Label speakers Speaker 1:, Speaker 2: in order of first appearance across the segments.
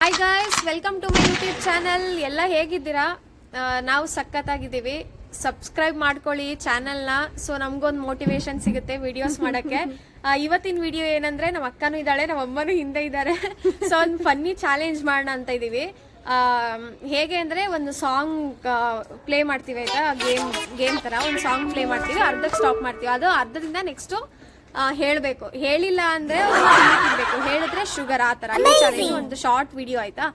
Speaker 1: Hi guys, welcome to my YouTube channel. ಎಲ್ಲ ಹೇಗಿದ್ದೀರಾ? ನಾವು ಸಖತ್ತಾಗಿದ್ದೀವಿ. ಸಬ್ಸ್ಕ್ರೈಬ್ ಮಾಡ್ಕೊಳ್ಳಿ ಚಾನಲ್ನ. ಸೊ ನಮಗೊಂದು ಮೋಟಿವೇಶನ್ ಸಿಗುತ್ತೆ ವಿಡಿಯೋಸ್ ಮಾಡೋಕ್ಕೆ. ಇವತ್ತಿನ ವಿಡಿಯೋ ಏನಂದ್ರೆ, ನಮ್ಮ ಅಕ್ಕನೂ ಇದ್ದಾಳೆ, ನಮ್ಮ ಅಮ್ಮನೂ ಹಿಂದೆ ಇದ್ದಾರೆ. ಸೊ ಒಂದು ಫನ್ನಿ ಚಾಲೆಂಜ್ ಮಾಡೋಣ ಅಂತ ಇದ್ದೀವಿ. ಹೇಗೆ ಅಂದರೆ, ಒಂದು ಸಾಂಗ್ ಪ್ಲೇ ಮಾಡ್ತೀವಿ ಆಯಿತಾ, ಗೇಮ್ ಥರ ಒಂದು ಸಾಂಗ್ ಪ್ಲೇ ಮಾಡ್ತೀವಿ, ಅರ್ಧಕ್ಕೆ ಸ್ಟಾಪ್ ಮಾಡ್ತೀವಿ. ಅದು ಅರ್ಧದಿಂದ ನೆಕ್ಸ್ಟು ಹೇಳಬೇಕು. ಹೇಳಿಲ್ಲ ಅಂದರೆ ತಿನ್ಬೇಕು, ಹೇಳಿದ್ರೆ ಶುಗರ್, ಆ ಥರ ಚಾಲೆಂಜ್. ಒಂದು ಶಾರ್ಟ್ ವಿಡಿಯೋ ಆಯಿತಾ.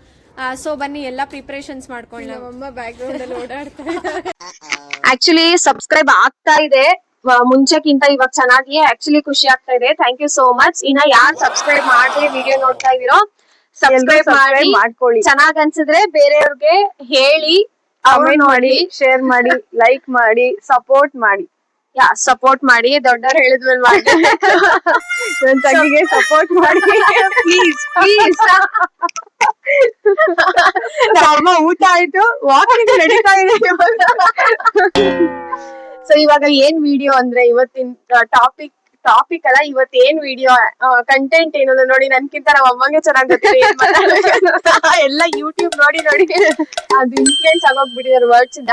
Speaker 1: ಸೊ ಬನ್ನಿ, ಎಲ್ಲ ಪ್ರಿಪರೇಷನ್ಸ್ ಮಾಡ್ಕೊಳ್ಳಿ. ನಮ್ಮಮ್ಮ ಬ್ಯಾಕ್ ಗ್ರೌಂಡ್ ಅಲ್ಲಿ ಓಡಾಡ್ತಾ ಇದ್ದಾರೆ.
Speaker 2: ಆಕ್ಚುಲಿ ಸಬ್ಸ್ಕ್ರೈಬ್ ಆಗ್ತಾ ಇದೆ ಮುಂಚೆಕ್ಕಿಂತ ಇವಾಗ ಚೆನ್ನಾಗಿ. ಆಕ್ಚುಲಿ ಖುಷಿ ಆಗ್ತಾ ಇದೆ. Thank you so much. ಇನ್ನ ಯಾರು ಸಬ್ಸ್ಕ್ರೈಬ್ ಮಾಡಿ ವಿಡಿಯೋ ನೋಡ್ತಾ ಇದೀರೋ ಸಬ್ಸ್ಕ್ರೈಬ್ ಮಾಡ್ಕೊಳ್ಳಿ. ಚೆನ್ನಾಗ್ ಅನ್ಸಿದ್ರೆ ಬೇರೆಯವ್ರಿಗೆ ಹೇಳಿ,
Speaker 3: ಕಮೆಂಟ್ ಮಾಡಿ, ಶೇರ್ ಮಾಡಿ, ಲೈಕ್ ಮಾಡಿ, ಸಪೋರ್ಟ್ ಮಾಡಿ.
Speaker 2: ಸಪೋರ್ಟ್ ಮಾಡಿ. ದೊಡ್ಡವ್ರು ಹೇಳಿದ್ಮೇಲೆ ಮಾಡಿ.
Speaker 3: ನನ್ ತಂಗಿಗೆ ಸಪೋರ್ಟ್ ಮಾಡಿ
Speaker 2: ಪ್ಲೀಸ್ ಪ್ಲೀಸ್.
Speaker 3: ನಮ್ಮ ಊಟ ಆಯ್ತು, ವಾಕಿಂಗ್ ನಡೀತಾ ಇದೆ.
Speaker 2: ಸೊ ಇವಾಗ ಏನ್ ವಿಡಿಯೋ ಅಂದ್ರೆ, ಇವತ್ತಿನ ಟಾಪಿಕ್ ಅಲ್ಲ, ಇವತ್ ಏನ್ ವಿಡಿಯೋ ಕಂಟೆಂಟ್ ಏನು ನೋಡಿ, ನನ್ಕಿಂತ ನಮ್ಮ ಅಮ್ಮಂಗೆ ಚೆನ್ನಾಗ್ ಗೊತ್ತಿದೆ. ಎಲ್ಲ ಯೂಟ್ಯೂಬ್ ನೋಡಿ ಅದು ಇನ್ಫ್ಲೂಯೆನ್ಸ್ ಆಗೋಗ್ಬಿಟ್ಟಿದ್ದಾರೆ ವರ್ಡ್ಸ್ ಇಂದ.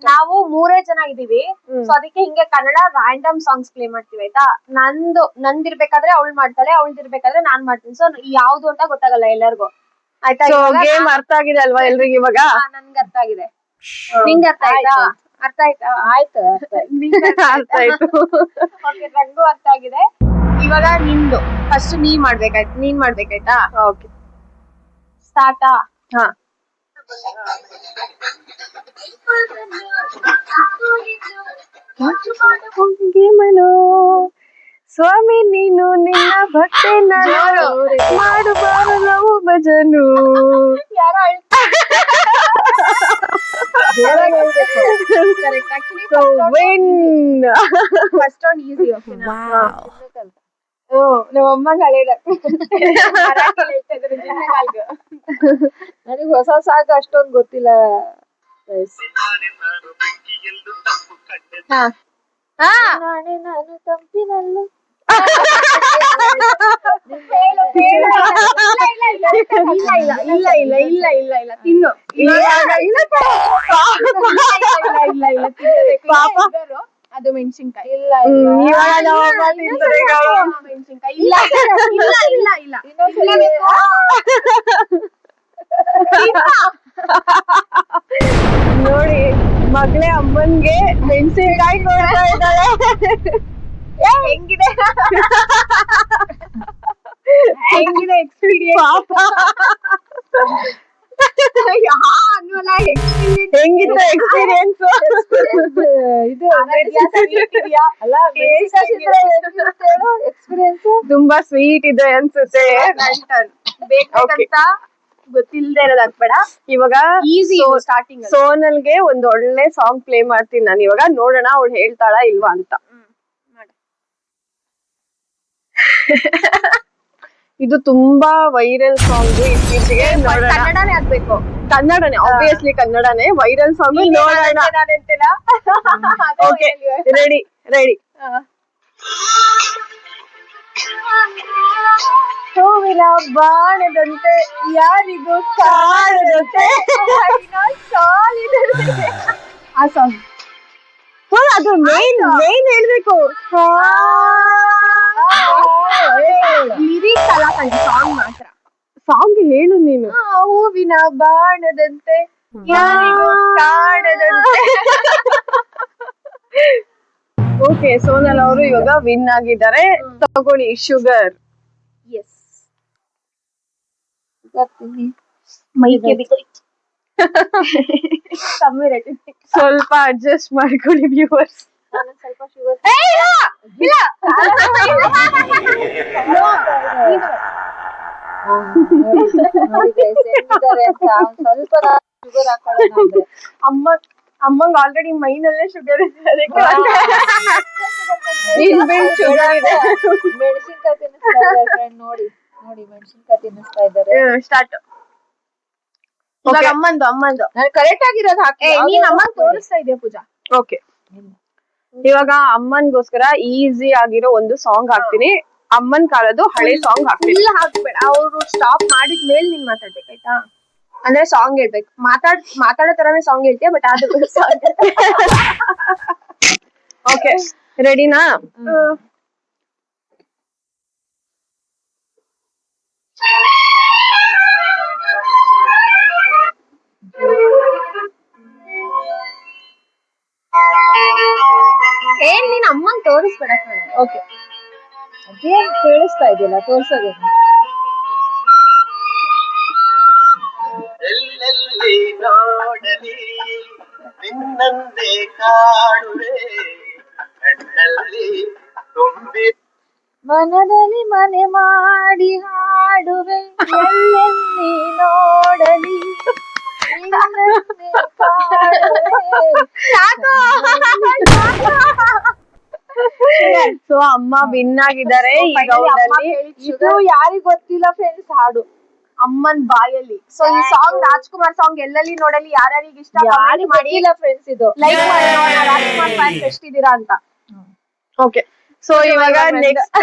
Speaker 2: ನಾವು 3 ಜನ ಇದೀವಿ. ಸೊ ಅದಕ್ಕೆ ಹಿಂಗೆ ಕನ್ನಡ ರ್ಯಾಂಡಮ್ ಸಾಂಗ್ಸ್ ಪ್ಲೇ ಮಾಡ್ತೀವಿ ಆಯ್ತಾ. ನಂದಿರ್ಬೇಕಾದ್ರೆ ಅವಳು ಮಾಡ್ತಾಳೆ, ಅವಳ್ದಿರ್ಬೇಕಾದ್ರೆ ನಾನ್ ಮಾಡ್ತೀನಿ. ಸೊ ಯಾವ್ದು ಅಂತ ಗೊತ್ತಾಗಲ್ಲ ಎಲ್ಲರಿಗೂ ಆಯ್ತಾ.
Speaker 3: ಗೇಮ್ ಅರ್ಥ ಆಗಿದೆ ಅಲ್ವಾ ಎಲ್ರಿಗೂ ಇವಾಗ?
Speaker 2: ನನ್ಗೆ ಅರ್ಥ ಆಗಿದೆ. ನಿಂಗೆ ಅರ್ಥ ಆಯ್ತಾ? ಅರ್ಥ ಆಯ್ತಾ? ಆಯ್ತು,
Speaker 3: ಅರ್ಥ ಆಯ್ತು.
Speaker 2: ಓಕೆ, ನಂಗೂ ಅರ್ಥ ಆಗಿದೆ. ಇವಾಗ ನಿಂದು ಫಸ್ಟ್ ನೀನ್ ಮಾಡ್ಬೇಕಾಯ್ತಾ?
Speaker 3: ಓಕೆ,
Speaker 2: ಸ್ಟಾರ್ಟಾ?
Speaker 3: ಹಾ. ಸ್ವಾಮಿ ನೀನು ನಿನ್ನ ಭಕ್ತಿ ಮಾಡಬಾರ ನಾವು ಭಜನು.
Speaker 2: First one easy. ನಮ್ಮ ಅಮ್ಮ
Speaker 3: ನನಗೆ ಹೊಸ ಸಾಗ ಅಷ್ಟೊಂದು ಗೊತ್ತಿಲ್ಲ.
Speaker 2: ನಾನು ತಂಪಿನಲ್ಲೂ ಇಲ್ಲ ತಿನ್ನು. ಅದು ಮೆಣಸಿನ್ಕಾಯಿ. ಇಲ್ಲ ಮೆಣಸಿನ್ಕಾಯಿ ಇಲ್ಲ.
Speaker 3: ನೋಡಿ ಮಗಳೇ ಅಮ್ಮನ್ಗೆ ಮೆಣಸಿನಕಾಯಿ ಕೊಡ್ತಾ ಇದ್ದಾಳೆ.
Speaker 2: ಹೆಂಗಿದೆ ಎಕ್ಸ್ಪೀರಿಯನ್ಸ್?
Speaker 3: ಹೆಂಗಿತ್ತು ಎಕ್ಸ್ಪೀರಿಯನ್ಸ್?
Speaker 2: ಇದು
Speaker 3: ಎಕ್ಸ್ಪೀರಿಯನ್ಸ್ ತುಂಬಾ ಸ್ವೀಟ್ ಇದೆ ಅನ್ಸುತ್ತೆ.
Speaker 2: ಬೇಕಂತ ಗೊತ್ತಿಲ್ಲದೆ ಇರೋದು ಹಾಕ್ಬೇಡ.
Speaker 3: ಇವಾಗ
Speaker 2: ಈಸಿ ಸ್ಟಾರ್ಟಿಂಗ್.
Speaker 3: ಸೋನಲ್ಗೆ ಒಂದ್ ಒಳ್ಳೆ ಸಾಂಗ್ ಪ್ಲೇ ಮಾಡ್ತೀನಿ ನಾನು ಇವಾಗ. ನೋಡೋಣ ಅವಳು ಹೇಳ್ತಾಳ ಇಲ್ವಾ ಅಂತ. ಇದು ತುಂಬಾ ವೈರಲ್ ಸಾಂಗ್ ಇತ್ತೀಚೆಗೆ.
Speaker 2: ಕನ್ನಡನೇ ಆಗ್ಬೇಕು.
Speaker 3: ಕನ್ನಡನೇ, ಆಬ್ವಿಯಸ್ಲಿ ಕನ್ನಡನೇ. ವೈರಲ್ ಸಾಂಗ್ ನೋಡೋಣ. Okay, ready. ಹೂವಿನ ಬಾಣದಂತೆ ಯಾರಿಗೂ ಕಾಣದಂತೆ
Speaker 2: ಆ ಸಾಂಗ್
Speaker 3: ಅದು ಮೇನ್ ಹೇಳ್ಬೇಕು.
Speaker 2: ಲಿರಿಕ್ಸ್ ಅಲ್ಲ ಕಣೆ, ಸಾಂಗ್ ಮಾತ್ರ.
Speaker 3: ಸಾಂಗ್ ಹೇಳು ನೀನು.
Speaker 2: ಹೂವಿನ ಬಾಣದಂತೆ ಯಾರಿಗೂ ಕಾಣದಂತೆ.
Speaker 3: ಓಕೆ, ಸೋನಲ್ ಅವರು ಇವಾಗ ವಿನ್ ಆಗಿದ್ದಾರೆ. ತಗೊಳ್ಳಿ ಶುಗರ್.
Speaker 2: ಎಸ್, ಮೈಗೆ ಕಮ್ಮಿ ರೇಟ್.
Speaker 3: ಸ್ವಲ್ಪ ಅಡ್ಜಸ್ಟ್ ಮಾಡ್ಕೊಳ್ಳಿ ವ್ಯೂವರ್ಸ್.
Speaker 2: ಸ್ವಲ್ಪ ಶುಗರ್. ಅಮ್ಮಂಗ್ ಆಲ್ರೆಡಿ ಮೈನಲ್ಲೇ ಶುಗರ್ ಇದೆ.
Speaker 4: ಮೆಣಸಿನ್ಕಾಯಿ ತಿನ್ನಿಸ್ತಾ ಇದ್ದಾರೆ ಫ್ರೆಂಡ್. ನೋಡಿ ಮೆಣಸಿನ್ಕಾಯಿ ತಿನ್ನಿಸ್ತಾ ಇದ್ದಾರೆ.
Speaker 3: ಸ್ಟಾರ್ಟ್.
Speaker 2: ಅಮ್ಮಂದು
Speaker 4: ನಾನು ಕರೆಕ್ಟ್ ಆಗಿರೋದು ಹಾಕಿ.
Speaker 2: ನೀನ್ ಅಮ್ಮಂಗ್ ತೋರಿಸ್ತಾ ಇದೆಯಾ ಪೂಜಾ?
Speaker 3: ಓಕೆ, ಇವಾಗ ಅಮ್ಮನ್ಗೋಸ್ಕರ ಈಸಿ ಆಗಿರೋ ಒಂದು ಸಾಂಗ್ ಹಾಕ್ತೀನಿ.
Speaker 2: ಅಮ್ಮನ್ ಕಾಲದ್ದು ಹಳೆ ಸಾಂಗ್ ಹಾಕ್ತೀನಿ.
Speaker 3: ಇಲ್ಲ ಹಾಕ್ಬೇಡ, ಅವ್ರು ಸ್ಟಾಪ್ ಮಾಡಿದ್ಮೇಲೆ ನೀನ್ ಮಾತಾಡ್ಬೇಕಾಯ್ತಾ? ಅಂದ್ರೆ ಸಾಂಗ್ ಹೇಳ್ಬೇಕು, ಮಾತಾಡೋ ತರಾನೇ ಸಾಂಗ್ ಹೇಳ್ತೀಯ, ಬಟ್ ಅದು
Speaker 2: ಓಕೆ, ರೆಡಿನಾ?
Speaker 3: ಏನ್ ನೀನ್ ಅಮ್ಮನ್ ತೋರಿಸ್ಬೇಡ ಕಣೆ.
Speaker 4: ಓಕೆ, ಅದೇನ್ ಕೇಳಿಸ್ತಾ ಇದೆಯಲ್ಲ, ತೋರ್ಸೋದೇನು?
Speaker 5: ಎಲ್ಲೆಲ್ಲಿ ನೋಡಲಿ ನಿನ್ನಂದೇ ಕಾಡುವೆ ಕಣ್ಣಲ್ಲಿ ತುಂಬಿ
Speaker 4: ಮನದಲ್ಲಿ ಮನೆ ಮಾಡಿ ಹಾಡುವೆ, ಎಲ್ಲೆಲ್ಲಿ ನೋಡಲಿ ನಿನ್ನನ್ನೇ ಕಾಡುವೆ.
Speaker 2: ಸೊ ಅಮ್ಮ ವಿನ್ ಆಗಿದ್ದಾರೆ ಈ ರೌಂಡ್ ಅಲ್ಲಿ.
Speaker 4: ಇದು ಯಾರಿಗ್ ಗೊತ್ತಿಲ್ಲ ಫ್ರೆಂಡ್ಸ್ ಹಾಡು,
Speaker 3: ಅಮ್ಮನ್ ಬಾಯಲ್ಲಿ. ಸೊ ಈ ಸಾಂಗ್ ರಾಜ್ಕುಮಾರ್ ಸಾಂಗ್ ಎಲ್ಲೆಲ್ಲಿ ನೋಡಲಿ ಯಾರ್ಯಾರಿಗೆ ಇಷ್ಟ
Speaker 4: ಯಾರಿಗ್ ಗೊತ್ತಿಲ್ಲ ಫ್ರೆಂಡ್ಸ್ ಇದು.
Speaker 3: ಲೈಕ್ ಮಾಡಿ ನೋಡೋಣ ರಾಜ್ಕುಮಾರ್ ಫ್ಯಾನ್ಸ್ ಎಷ್ಟಿದ್ದೀರಾ ಅಂತ.
Speaker 2: ಓಕೆ, ಸೊ ಇವಾಗ ನೆಕ್ಸ್ಟ್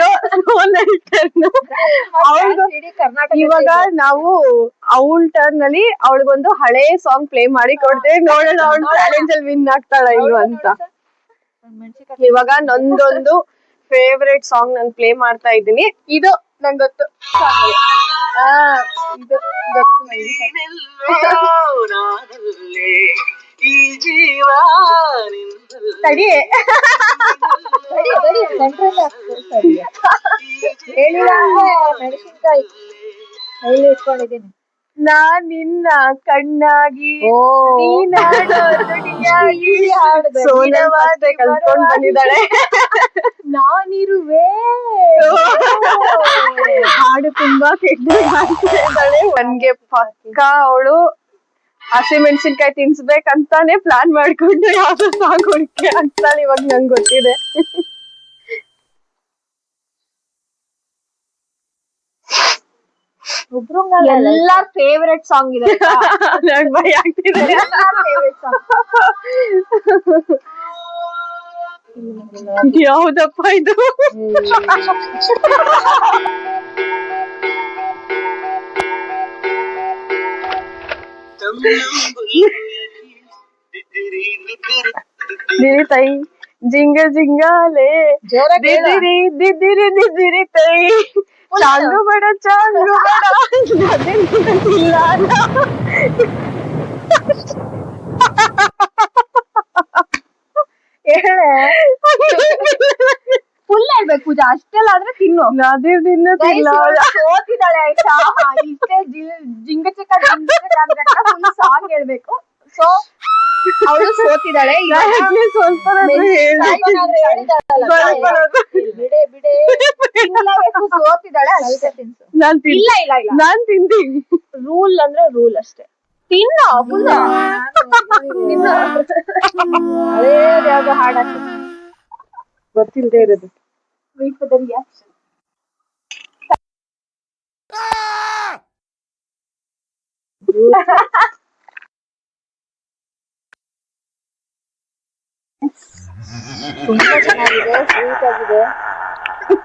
Speaker 4: ಇಡೀ ಕರ್ನಾಟಕ
Speaker 2: ಇವಾಗ ನಾವು ಅವಳ ಟರ್ನ್ ಅಲ್ಲಿ ಅವಳಿಗೊಂದು ಹಳೆ ಸಾಂಗ್ ಪ್ಲೇ ಮಾಡಿ ಕೊಡ್ತೇವೆ. ನೋಡೋಣ ಅವಳು ಚಾಲೆಂಜ್ ಅಲ್ಲಿ ವಿನ್ ಆಗ್ತಾಳ ಇಲ್ವಾ ಅಂತ. ಇವಾಗ ನಂದೊಂದು ಫೇವ್ರೆಟ್ ಸಾಂಗ್ ನಾನು ಪ್ಲೇ ಮಾಡ್ತಾ ಇದ್ದೀನಿ. ಇದು ನಂಗೆ ಗೊತ್ತು. ಇದು ಗೊತ್ತು ನಂಗೆ.
Speaker 5: ನಾನಲ್ಲೇ ಈ ಜೀವ ನಿನ್ನಲ್ಲೇ.
Speaker 2: ತಡಿ,
Speaker 4: ಹೇಳಿಲ್ಲ ಮೆಣಸಿನ್ಕಾಯಿ ಕೈಲಿ ಇಟ್ಕೊಂಡಿದ್ದೀನಿ.
Speaker 2: ನಾನ್ ನಿನ್ನ ಕಣ್ಣಾಗಿ ನೀನಾಡೋ ನುಡಿಯಾಗಿ ಸೋನಲ್ ಅಷ್ಟೇ ಕಲ್ತ್ಕೊಂಡ್ ಬಂದಿದ್ದಾಳೆ.
Speaker 3: ನಾನಿರುವೆ
Speaker 2: ಹಾಡು ತುಂಬಾ ಕೆಟ್ಟದಾಗಿದ್ದಾಳೆ. ನನ್ಗೆ ಪಕ್ಕ ಅವಳು ಹಸಿಮೆಣಸಿನ್ಕಾಯಿ ತಿನ್ಸ್ಬೇಕಂತಾನೆ ಪ್ಲಾನ್ ಮಾಡ್ಕೊಂಡು ಯಾವ್ದೋ ಸಾಂಗ್ ಹುಡುಕಿ ಅಂತಾಳೆ. ಇವಾಗ ನಂಗೆ ಗೊತ್ತಿದೆ.
Speaker 3: ಎಲ್ಲಾ ಫೇವ್ರೆಟ್ ಸಾಂಗ್ ಇದೆ.
Speaker 2: ನಂಗ್ ಭಯ ಆಗ್ತಿದೆ.
Speaker 3: ಫೇವ್ರೆಟ್ ಸಾಂಗ್
Speaker 2: ಯಾವ್ದಪ್ಪ ಇದು? ದಿರಿ ತೈ ಜಿಂಗ ಜಿಂಗಾಲೆ ದಿದಿರಿ ದಿದಿರಿ ದಿದಿರಿ ತೈ ಚಾಂಗು ಬಡ ಚಾಂಗು ಬಡ ಇಲ್ಲ
Speaker 3: ಫುಲ್ ಹೇಳ್ಬೇಕು ಪೂಜಾ, ಅಷ್ಟೆಲ್ಲ ಆದ್ರೆ ತಿನ್ನು.
Speaker 2: ನದಿರ್ ದಿನ
Speaker 3: ಸೋತಿದ್ದಾಳೆ ಆಯ್ತಾ? ಇಷ್ಟೇ ಜಿಂಗ ಚಿಕ್ಕ ಫುಲ್ ಸಾಂಗ್ ಹೇಳ್ಬೇಕು. ಸೊ ಅವಳು ಸೋತಿದ್ದಾಳೆ.
Speaker 2: ಸ್ವಲ್ಪ
Speaker 4: ಬಿಡೆ ಬಿಡೆ
Speaker 3: ಸೋತಿದ್ದಾಳೆ ಅಷ್ಟೇ. ಇಲ್ಲ ಇಲ್ಲ ಇಲ್ಲ,
Speaker 2: ನಾನ್ ತಿಂತೀನಿ.
Speaker 3: ರೂಲ್ ಅಂದ್ರೆ ರೂಲ್ ಅಷ್ಟೇ. ತಿನ್ನು ಫುಲ್
Speaker 4: ಹಳೇದ್ಯಾವ್ದೋ ಹಾಡಾಕಿ ಗೊತ್ತಿಲ್ಲದೆ ಇರೋದು. ತುಂಬಾ ಚೆನ್ನಾಗಿದೆ, ಸ್ವೀಟ್ ಆಗಿದೆ.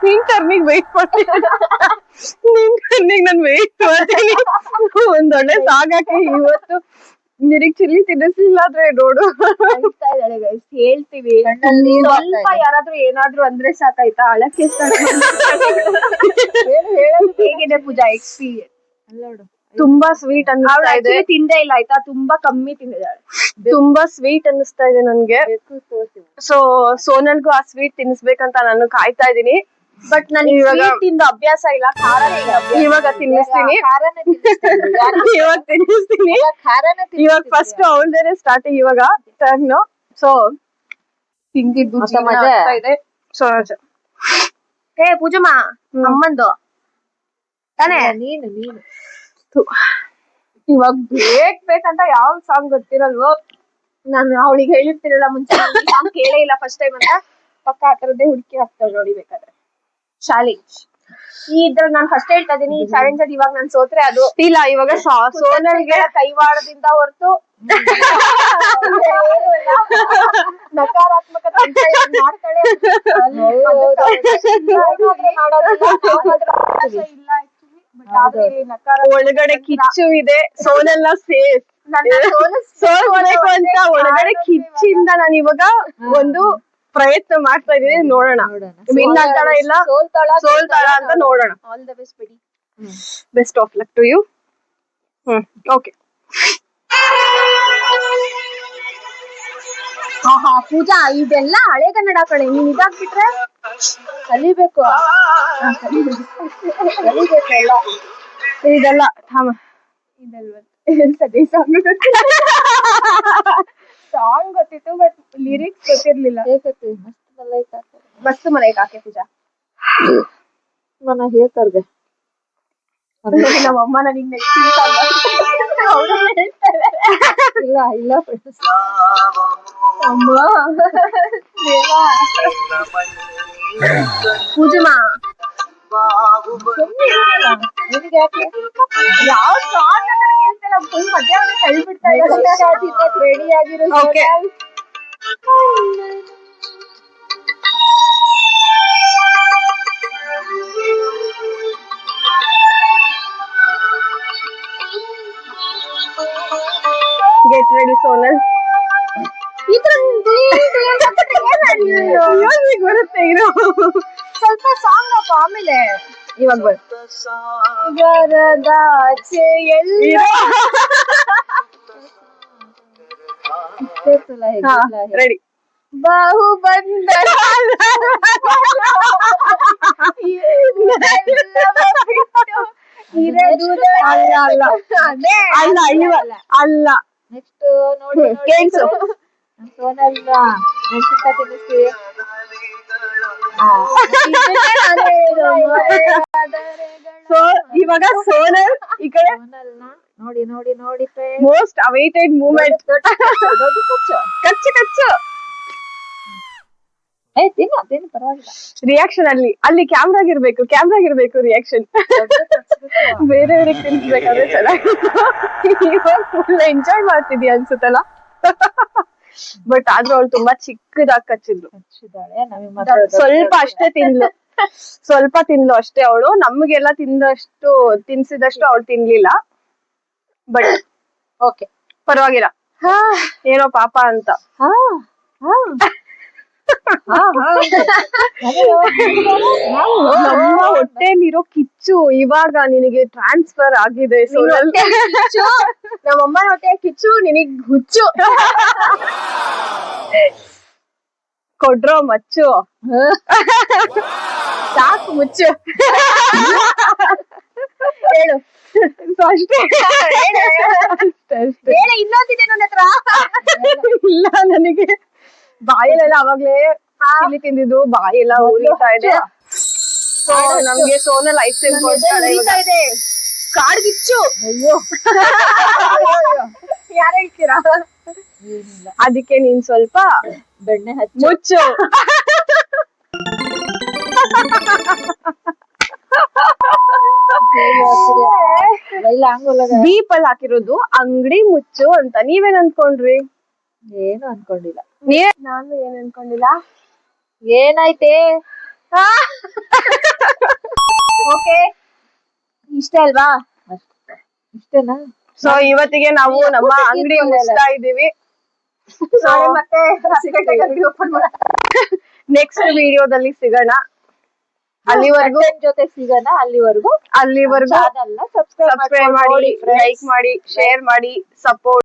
Speaker 2: ನಿನ್ ಟರ್ನಿಗ್ ವೆಯ್ಟ್ ಮಾಡ್ತೀನಿ. ನಿನ್ ಟರ್ನಿಗ್ ನಾನ್ ವೆಯ್ಟ್ ಮಾಡ್ತೀನಿ. ಒಂದೊಳ್ಳೆ ಸಾಂಗ್ ಹಾಕಿ ಇವತ್ತು ನಿನಗ್ ಚಿಲ್ಲಿ ತಿನ್ನಿಸ್ಲಿಲ್ಲ ಆದ್ರೆ ನೋಡು.
Speaker 3: ಹೇಳ್ತಾ ಇದ್ದಾಳೆ ಗೈಸ್, ಹೇಳ್ತೀವಿ.
Speaker 4: ಕಣ್ಣಲ್ಲಿ ನೀರು ಬರ್ತಾ
Speaker 3: ಸ್ವಲ್ಪ
Speaker 4: ಇದೆ.
Speaker 3: ಯಾರಾದ್ರೂ ಏನಾದ್ರೂ ಅಂದ್ರೆ ಸಾಕಾಯ್ತಾ, ಅಳಕ್ಕೆ start ಹೇಳೋದು ಹೇಗಿದೆ ಪೂಜಾ ಎಕ್ಸ್ಪೀರಿಯನ್ಸ್?
Speaker 4: ನೋಡು
Speaker 2: ತುಂಬಾ ಸ್ವೀಟ್ ಅನ್ನಿಸ್ತಾ ಇದೆ.
Speaker 3: ತಿಂದೇ ಇಲ್ಲ ಆಯ್ತಾ, ತುಂಬಾ ಕಮ್ಮಿ ತಿಂದಿದ್ದಾಳೆ.
Speaker 2: ತುಂಬಾ ಸ್ವೀಟ್ ಅನ್ನಿಸ್ತಾ ಇದೆ ನನ್ಗೆ. ಸೊ ಸೋನಲ್ಗೂ ಆ ಸ್ವೀಟ್ ತಿನ್ನಿಸ್ಬೇಕಂತ ನಾನು ಕಾಯ್ತಾ ಇದೀನಿ.
Speaker 3: ಬಟ್ ನನಗೆ
Speaker 2: ಇವಾಗ-
Speaker 3: sweet ತಿಂದು ಅಭ್ಯಾಸ ಇಲ್ಲ, ಖಾರ ತಿಂದು ಅಭ್ಯಾಸ.
Speaker 2: ಇವಾಗ ತಿನ್ನಿಸ್ತೀನಿ.
Speaker 4: ಖಾರನೇ ತಿನ್ನಿಸ್ತೀನಿ.
Speaker 2: ಇವಾಗ ತಿನ್ನಿಸ್ತೀನಿ.
Speaker 4: ಖಾರನೇ
Speaker 2: ಇವಾಗ ಫಸ್ಟ್ ಅವಳದೇನೆ ಸ್ಟಾರ್ಟಿಂಗ್. ಇವಾಗ ಟರ್ನ್. ಸೊ ತಿಂದಿದ್ದು
Speaker 4: ಮತ್ತೆ
Speaker 2: ಜೀರ್ಣ
Speaker 4: ಮಜಾ?
Speaker 2: ಆಗ್ತಾ ಇದೆ. ಸೊ
Speaker 3: ಏ ಪೂಜಮ್ಮ, ಅಮ್ಮಂದು ತಾನೇ?
Speaker 4: ನೀನು ನೀನು
Speaker 3: ಇವಾಗ ಬೇಕಂತ ಯಾವ ಸಾಂಗ್ ಗೊತ್ತಿರಲ್ವೋ, ನಾನು ಅವಳಿಗೆ ಹೇಳಿರ್ತಿರಲ್ಲ ಮುಂಚೆ, ಸಾಂಗ್ ಕೇಳೇ ಇಲ್ಲ ಫಸ್ಟ್ ಟೈಮ್ ಅಂತ. ಪಕ್ಕ ಆ ತರದ್ದೇ ಹುಡುಕಿ ಹಾಕ್ತಾಳೆ ನೋಡಿ ಬೇಕಾದ್ರೆ. ಚಾಲೆಂಜ್ ಈ ಇದ್ರ ನಾನು ಫಸ್ಟ್ ಹೇಳ್ತಾ ಇದೀನಿ ಈ ಚಾಲೆಂಜ್ ಅಲ್ಲಿ ಇವಾಗ ನಾನು ಸೋತ್ರೆ ಅದು
Speaker 2: ಇಲ್ಲ ಇವಾಗ ಸೋನಲ್ಗೆ
Speaker 3: ಕೈವಾಡದಿಂದ ಹೊರತು ನಕಾರಾತ್ಮಕ ಮಾಡ್ತಾಳೆ ಇಲ್ಲ
Speaker 2: ಒಳಗಡೆ ಕಿಚ್ಚು ಇದೆ ಸೋನೆಲ್ಲ ಸೇಫ್ ಸೋಲ್ಬೇಕು ಅಂತ ಒಳಗಡೆ ಕಿಚ್ಚಿಂದ ನಾನು ಇವಾಗ ಒಂದು ಪ್ರಯತ್ನ ಮಾಡ್ತಾ ಇದೀನಿ ನೋಡೋಣ ವಿನ್ ಆಗ್ತಾಳ ಇಲ್ಲ ಸೋಲ್ತಾಳ ಅಂತ ನೋಡೋಣ
Speaker 3: ಆಲ್ ದ ಬೆಸ್ಟ್ ಬಿಡಿ
Speaker 2: best of luck to you okay
Speaker 3: ಹಾ ಪೂಜಾ ಇದೆಲ್ಲ ಹಳೆ ಕನ್ನಡ ಕಡೆ ನೀನ್ ಇದಾಗ್ಬಿಟ್ರೆ ಕಲಿಬೇಕು ಕಲಿಬೇಕಲ್ಲ
Speaker 2: ಇದೆಲ್ಲ ಥಾಮ
Speaker 3: ಸದೇ ಸಾಂಗ್ ಗೊತ್ತಿತ್ತು ಬಟ್ ಲಿರಿಕ್ಸ್ ಗೊತ್ತಿರ್ಲಿಲ್ಲ ಮಸ್ತ್ ಮಲೈಕ್ ಹಾಕೆ ಪೂಜಾ
Speaker 4: ಮನ ಹೇಳ್ತಾರ್ಗೆ
Speaker 3: ನಮ್ಮ ಅಮ್ಮ ನನಗ್ ನೆಕ್ಸ್ಟ್
Speaker 4: ಇಲ್ಲ ಇಲ್ಲ
Speaker 3: ಅಮ್ಮ ದೇವಾ ಪೂಜಮ್ಮ
Speaker 4: ನಿನಗೆ ಯಾಕೆ
Speaker 3: ಯಾವ ಸಾಂಗ್ ಅಂತ ಕೇಳ್ತಿಲ್ಲ ಫುಲ್ ಮಧ್ಯಾಹ್ನ ತಳ್ಬಿಡ್ತಾ ಇದ್ದಾರೆ
Speaker 4: ರೆಡಿ ಆಗಿರೋ
Speaker 2: ಓಕೆ ಗೆಟ್ ರೆಡಿ ಸೋನಲ್ ಬರುತ್ತೆ ಇರೋ
Speaker 3: ಸ್ವಲ್ಪ ಸಾಂಗ್ ಅಪ್ಪ ಆಮೇಲೆ
Speaker 2: ಇವಾಗ ಬರುತ್ತೆ
Speaker 3: ಗರದಾಚೆ ಎಲ್ಲ
Speaker 2: ರೆಡಿ
Speaker 3: ಬಾಹು ಬಂದ
Speaker 2: ಅಲ್ಲ ಅಲ್ಲ ಅಲ್ಲ ಅಲ್ಲ
Speaker 4: ನೆಕ್ಸ್ಟ್ ನೋಡಿ
Speaker 2: ಕೇಳ್ಸು
Speaker 4: ಸೋನಲ್ ಮೆಣಸಿನ್ಕಾಯಿ ತಿನ್ನಿಸ್ತೀವಿ
Speaker 2: ಸೊ ಇವಾಗ ಸೋನಲ್ ಈ ಕಡೆ
Speaker 4: ಸೋನಲ್ನ ನೋಡಿ ನೋಡಿ ನೋಡಿ
Speaker 2: ಮೋಸ್ಟ್ ಅವೈಟೆಡ್ ಮೂಮೆಂಟ್ ಕಚ್ಚು ಕಚ್ಚು
Speaker 4: ತಿನ್ನು ತಿನ್ನು ಪರವಾಗಿಲ್ಲ
Speaker 2: ರಿಯಾಕ್ಷನ್ ಅಲ್ಲಿ ಕ್ಯಾಮ್ರಾಗಿರ್ಬೇಕು ರಿಯಾಕ್ಷನ್ ಬೇರೆಯವ್ರಿಗೆ ತಿನ್ಸ್ಬೇಕಾದ್ರೆ ಚೆನ್ನಾಗಿ ಫುಲ್ ಎಂಜಾಯ್ ಮಾಡ್ತಿದ್ಯಾ ಅನ್ಸುತ್ತಲ್ಲ ಬಟ್ ಆದ್ರೂ ಅವಳು ತುಂಬಾ ಚಿಕ್ಕದಾಗಿ ಕಚ್ಚಿದ್ಲು
Speaker 4: ಹಚ್ಚಿದ್ದಾಳೆ ನಮಗೆ
Speaker 2: ಸ್ವಲ್ಪ ತಿನ್ಲು ಅಷ್ಟೇ ಅವಳು ನಮ್ಗೆಲ್ಲ ತಿನ್ಸಿದಷ್ಟು ಅವಳು ತಿನ್ಲಿಲ್ಲ ಬಟ್ ಓಕೆ ಪರವಾಗಿಲ್ಲ ಏನೋ ಪಾಪ ಅಂತ ನಮ್ಮ ಹೊಟ್ಟೆಲಿರೋ ಕಿಚ್ಚು ಇವಾಗ ನಿನಗೆ ಟ್ರಾನ್ಸ್ಫರ್ ಆಗಿದೆ ಸೋನಲ್
Speaker 3: ನಮ್ಮಮ್ಮನ ಹೊಟ್ಟೆ ಕಿಚ್ಚು ನಿನಗ್ ಹುಚ್ಚು
Speaker 2: ಕೊಡ್ರೋ ಮಚ್ಚು
Speaker 3: ಸಾಕು ಮುಚ್ಚು ಹೇಳು
Speaker 2: ಅಷ್ಟೇ
Speaker 3: ಹೇಳ ಇನ್ನೊಂದಿದೆ ನನ್ನ ಹತ್ರ
Speaker 2: ಇಲ್ಲ ನನಗೆ ಬಾಯಲ್ಲೆಲ್ಲ ಅವಾಗ್ಲೇ ಚಿಲ್ಲಿ ತಿಂದಿದ್ದು ಬಾಯಿ ಎಲ್ಲ ಉರಿತಾ ಇದೆ ಸೊ ನಮ್ಗೆ ಸೋನಲ್ ಐಸ್ ಕ್ರೀಮ್ ಕೊಡ್ತಾಳೆ
Speaker 3: ಉರಿತಾ ಇದೆ ಕಾಡ್ಗಿಚ್ಚು
Speaker 4: ಅಯ್ಯೋ
Speaker 3: ಯಾರು ಹೇಳ್ತೀರಾ
Speaker 4: ಏನಿಲ್ಲ
Speaker 2: ಅದಕ್ಕೆ ನೀನ್ ಸ್ವಲ್ಪ
Speaker 4: ಬೆಣ್ಣೆ ಹಚ್ಚಿ
Speaker 2: ಮುಚ್ಚು
Speaker 4: ಇಲ್ಲ ಹಂಗೊಳಗ
Speaker 2: ದೀಪ್ ಅಲ್ಲಿ ಹಾಕಿರೋದು ಅಂಗಡಿ ಮುಚ್ಚು ಅಂತ ನೀವೇನ್ ಅನ್ಕೊಂಡ್ರಿ
Speaker 4: ಏನು ಅನ್ಕೊಂಡಿಲ್ಲ
Speaker 3: ನಾನು ಏನ್ ಅನ್ಕೊಂಡಿಲ್ಲ
Speaker 4: ಏನಾಯ್ತೆ
Speaker 3: ಓಕೆ ಇಷ್ಟ ಅಲ್ವಾ
Speaker 4: ಇಷ್ಟೇನಾ
Speaker 2: ಸೊ ಇವತ್ತಿಗೆ ನಾವು ನಮ್ಮ ಅಂಗಡಿ ಮುಚ್ತಾ ಇದೀವಿ
Speaker 3: ನಾಳೆ ಮತ್ತೆ 10 ಗಂಟೆಗೆ ಅಂಗಡಿ ಓಪನ್ ಮಾಡ
Speaker 2: ನೆಕ್ಸ್ಟ್ ವಿಡಿಯೋದಲ್ಲಿ ಸಿಗೋಣ ಅಲ್ಲಿವರೆಗೂ
Speaker 4: ಜೊತೆ ಸಿಗೋಣ ಅಲ್ಲಿವರೆಗೂ
Speaker 2: ಚಾನಲ್
Speaker 4: ಸಬ್ಸ್ಕ್ರೈಬ್
Speaker 2: ಮಾಡಿ ಲೈಕ್ ಮಾಡಿ ಶೇರ್ ಮಾಡಿ ಸಪೋರ್ಟ್